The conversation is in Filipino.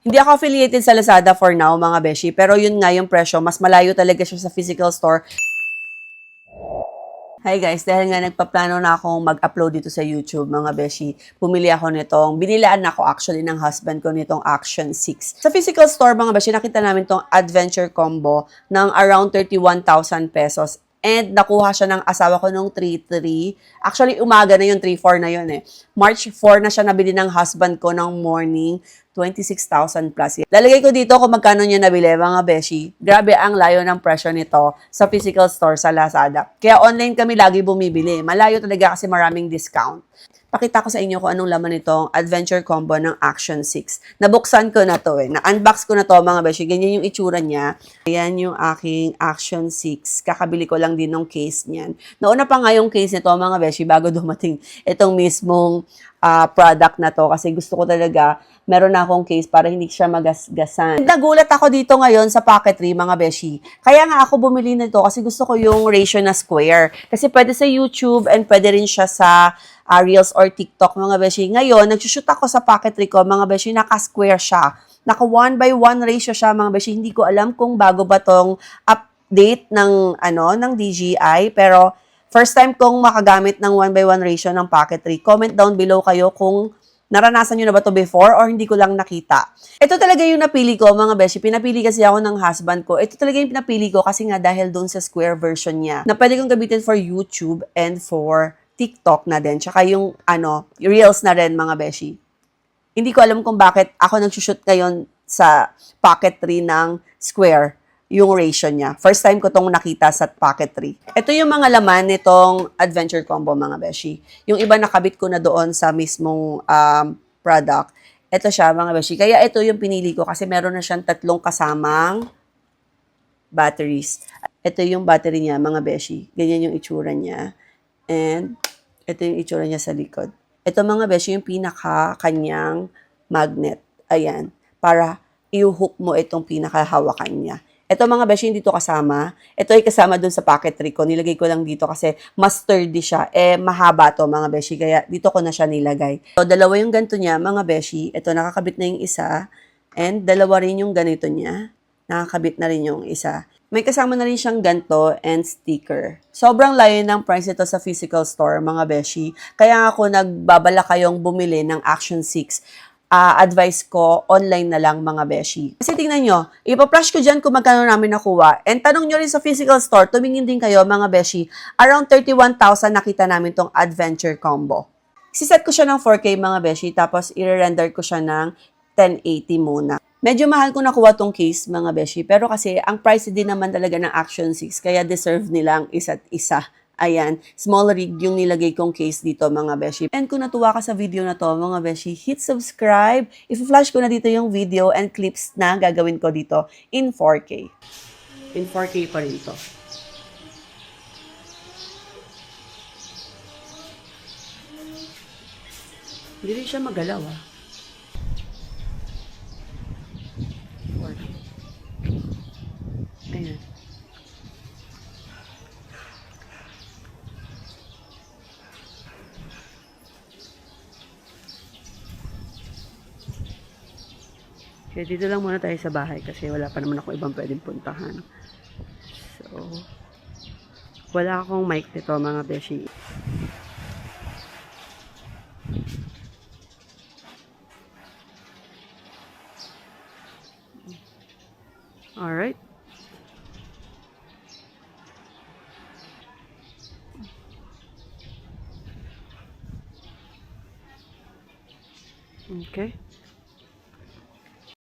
Hindi ako affiliated sa Lazada for now, mga beshi, pero yun nga yung presyo, mas malayo talaga siya sa physical store. Hi guys, dahil nga nagpaplano na akong mag-upload dito sa YouTube, mga beshi, pumili ako nitong, binilaan ako actually ng husband ko nitong Action 6. Sa physical store, mga beshi, nakita namin tong adventure combo ng around 31,000 pesos. And nakuha siya ng asawa ko nung 3-3. Actually, umaga na yun, 3-4 na yun eh. March 4 na siya nabili ng husband ko ng morning, 26,000 plus. Lalagay ko dito kung magkano niya nabili, mga beshi. Grabe ang layo ng presyo nito sa physical store sa Lazada. Kaya online kami lagi bumibili. Malayo talaga kasi maraming discount. Pakita ko sa inyo kung anong laman nitong adventure combo ng Action 6. Nabuksan ko na to eh. Na-unbox ko na to, mga beshi. Ganyan yung itsura niya. Ayan yung aking Action 6. Kakabili ko lang din ng case niyan. Nauna pa nga yung case nito, mga beshi, bago dumating itong mismong product na to. Kasi gusto ko talaga, meron na akong case para hindi siya magasgasan. Nagulat ako dito ngayon sa packetry, mga beshi. Kaya nga ako bumili nito kasi gusto ko yung ratio na square. Kasi pwede sa YouTube and pwede rin siya sa Reels or TikTok, mga beshi. Ngayon, nagsushoot ako sa packetry ko, mga beshi, naka-square siya. Naka 1:1 ratio siya, mga beshi. Hindi ko alam kung bago ba tong update ng, ng DJI, pero first time kong makagamit ng 1:1 ratio ng packetry. Comment down below kayo kung naranasan nyo na ba to before or hindi ko lang nakita. Ito talaga yung napili ko, mga beshi. Pinapili kasi ako ng husband ko. Ito talaga yung pinapili ko kasi nga dahil doon sa square version niya na pwede kong gamitin for YouTube and for TikTok na din. Tsaka yung, Reels na rin, mga beshi. Hindi ko alam kung bakit ako nagsushoot ngayon sa packetry ng square yung ratio niya. First time ko tong nakita sa packetry. Ito yung mga laman nitong adventure combo, mga beshi. Yung iba nakabit ko na doon sa mismong product. Ito siya, mga beshi. Kaya ito yung pinili ko kasi meron na siyang 3 kasamang batteries. Ito yung battery niya, mga beshi. Ganyan yung itsura niya. And ito yung itsura niya sa likod. Ito, mga beshi, yung pinaka-kanyang magnet. Ayan. Para i-hook mo itong pinaka-hawakan niya. Ito, mga beshi, hindi to kasama. Ito ay kasama dun sa packetry ko. Nilagay ko lang dito kasi mas sturdy siya. Mahaba to, mga beshi. Kaya dito ko na siya nilagay. So, dalawa yung ganito niya, mga beshi. Ito, nakakabit na yung isa. And dalawa rin yung ganito niya. Nakakabit na rin yung isa. May kasama na rin siyang ganto and sticker. Sobrang layo ng price ito sa physical store, mga beshi. Kaya ako nagbabala kayong bumili ng Action 6. Advice ko, online na lang, mga beshi. Kasi tingnan nyo, ipa-flash ko dyan kung magkano namin nakuha. And tanong nyo rin sa physical store, tumingin din kayo, mga beshi. Around 31,000 nakita namin tong adventure combo. Siset ko siya ng 4K, mga beshi, tapos i-render ko siya ng 1080 muna. Medyo mahal ko nakuha tong case, mga beshi, pero kasi ang price din naman talaga ng Action 6, kaya deserve nilang isa't isa. Ayan, small rig yung nilagay kong case dito, mga beshi. And kung natuwa ka sa video na to, mga beshi, hit subscribe. I-flash ko na dito yung video and clips na gagawin ko dito in 4K. In 4K pa rin to. Hindi rin siya magalaw, Ayan. Kaya dito lang muna tayo sa bahay kasi wala pa naman ako ibang pwedeng puntahan. So, wala akong mic nito, mga beshi. Alright. Okay.